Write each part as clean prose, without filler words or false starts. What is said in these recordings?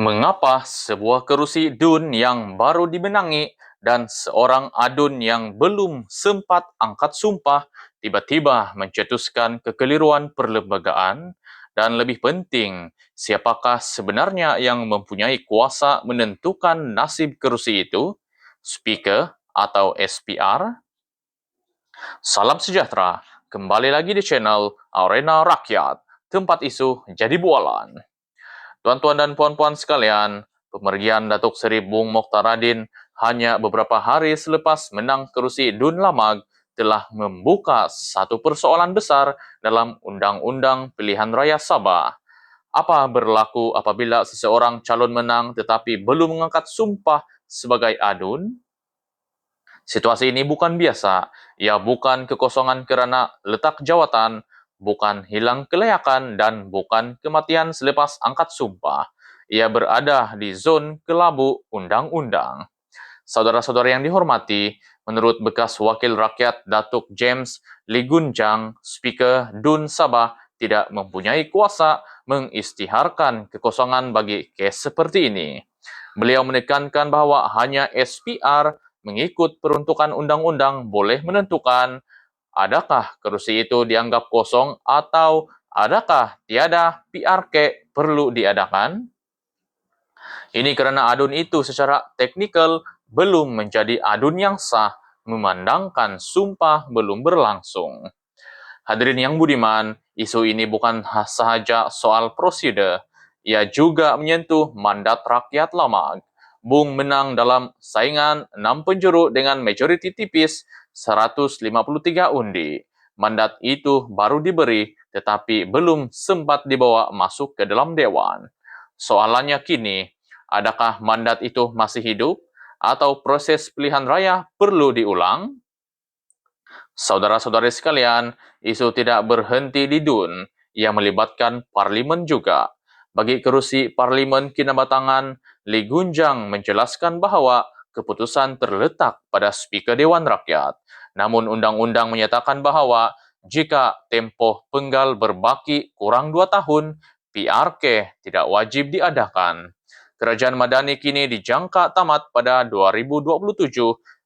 Mengapa sebuah kerusi DUN yang baru dimenangi dan seorang adun yang belum sempat angkat sumpah tiba-tiba mencetuskan kekeliruan perlembagaan? Dan lebih penting, siapakah sebenarnya yang mempunyai kuasa menentukan nasib kerusi itu? Speaker atau SPR? Salam sejahtera, kembali lagi di channel Arena Rakyat, tempat isu jadi bualan. Tuan-tuan dan puan-puan sekalian, pemergian Datuk Seri Bung Mokhtar Radin hanya beberapa hari selepas menang kerusi DUN Lamag telah membuka satu persoalan besar dalam Undang-Undang Pilihan Raya Sabah. Apa berlaku apabila seseorang calon menang tetapi belum mengangkat sumpah sebagai adun? Situasi ini bukan biasa, ia bukan kekosongan kerana letak jawatan, bukan hilang kelayakan, dan bukan kematian selepas angkat sumpah. Ia berada di zon kelabu undang-undang. Saudara-saudara yang dihormati, menurut bekas Wakil Rakyat Datuk James Ligunjang, Speaker DUN Sabah tidak mempunyai kuasa mengisytiharkan kekosongan bagi kes seperti ini. Beliau menekankan bahawa hanya SPR mengikut peruntukan undang-undang boleh menentukan adakah kerusi itu dianggap kosong atau adakah tiada PRK perlu diadakan. Ini kerana adun itu secara teknikal belum menjadi adun yang sah memandangkan sumpah belum berlangsung. Hadirin yang budiman, isu ini bukan sahaja soal prosedur, ia juga menyentuh mandat rakyat Lamag. Bung menang dalam saingan 6 penjuru dengan majoriti tipis 153 undi. Mandat itu baru diberi tetapi belum sempat dibawa masuk ke dalam Dewan. Soalannya kini, adakah mandat itu masih hidup atau proses pilihan raya perlu diulang? Saudara-saudari sekalian, isu tidak berhenti di DUN yang melibatkan parlimen juga. Bagi kerusi parlimen kinabatangan, Li Gunjang menjelaskan bahawa keputusan terletak pada Speaker Dewan Rakyat. Namun undang-undang menyatakan bahawa jika tempoh penggal berbaki kurang 2 tahun, PRK tidak wajib diadakan. Kerajaan Madani kini dijangka tamat pada 2027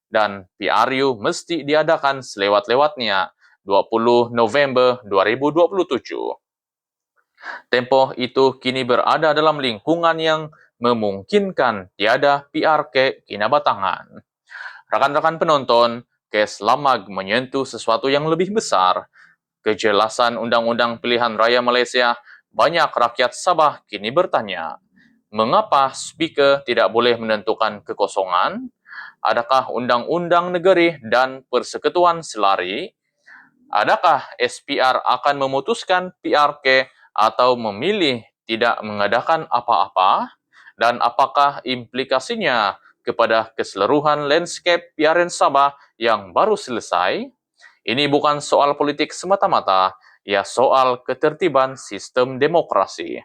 dan PRU mesti diadakan selewat-lewatnya 20 November 2027. Tempoh itu kini berada dalam lingkungan yang memungkinkan tiada PRK kinabatangan. Rakan-rakan penonton, kes Lamag menyentuh sesuatu yang lebih besar. Kejelasan Undang-Undang Pilihan Raya Malaysia, banyak rakyat Sabah kini bertanya, mengapa Speaker tidak boleh menentukan kekosongan? Adakah Undang-Undang Negeri dan Persekutuan selari? Adakah SPR akan memutuskan PRK atau memilih tidak mengadakan apa-apa? Dan apakah implikasinya kepada keseluruhan landscape PRN Sabah yang baru selesai? Ini bukan soal politik semata-mata, ia soal ketertiban sistem demokrasi.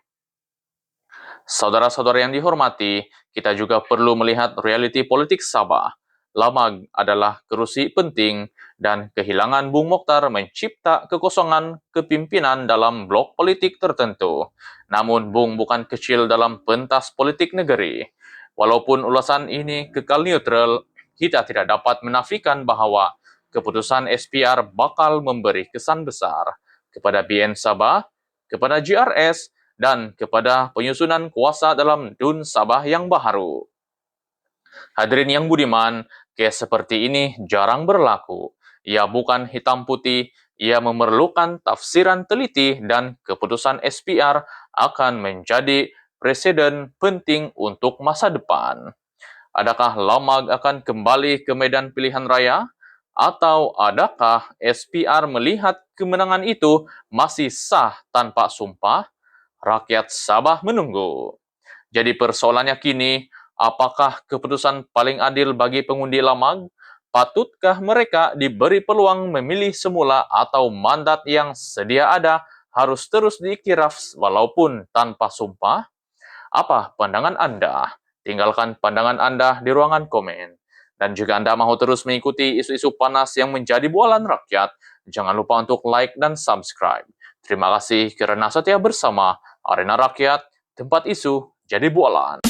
Saudara-saudara yang dihormati, kita juga perlu melihat realiti politik Sabah. Lamag adalah kerusi penting dan kehilangan Bung Mokhtar mencipta kekosongan kepimpinan dalam blok politik tertentu. Namun Bung bukan kecil dalam pentas politik negeri. Walaupun ulasan ini kekal neutral, kita tidak dapat menafikan bahawa keputusan SPR bakal memberi kesan besar kepada BN Sabah, kepada GRS, dan kepada penyusunan kuasa dalam DUN Sabah yang baharu. Hadirin yang budiman, kes seperti ini jarang berlaku. Ia bukan hitam putih, ia memerlukan tafsiran teliti dan keputusan SPR akan menjadi presiden penting untuk masa depan. Adakah Lamag akan kembali ke medan pilihan raya? Atau adakah SPR melihat kemenangan itu masih sah tanpa sumpah? Rakyat Sabah menunggu. Jadi persoalannya kini, apakah keputusan paling adil bagi pengundi Lamag? Patutkah mereka diberi peluang memilih semula atau mandat yang sedia ada harus terus diiktiraf walaupun tanpa sumpah? Apa pandangan Anda? Tinggalkan pandangan Anda di ruangan komen. Dan jika Anda mahu terus mengikuti isu-isu panas yang menjadi bualan rakyat, jangan lupa untuk like dan subscribe. Terima kasih kerana setia bersama Arena Rakyat, tempat isu jadi bualan.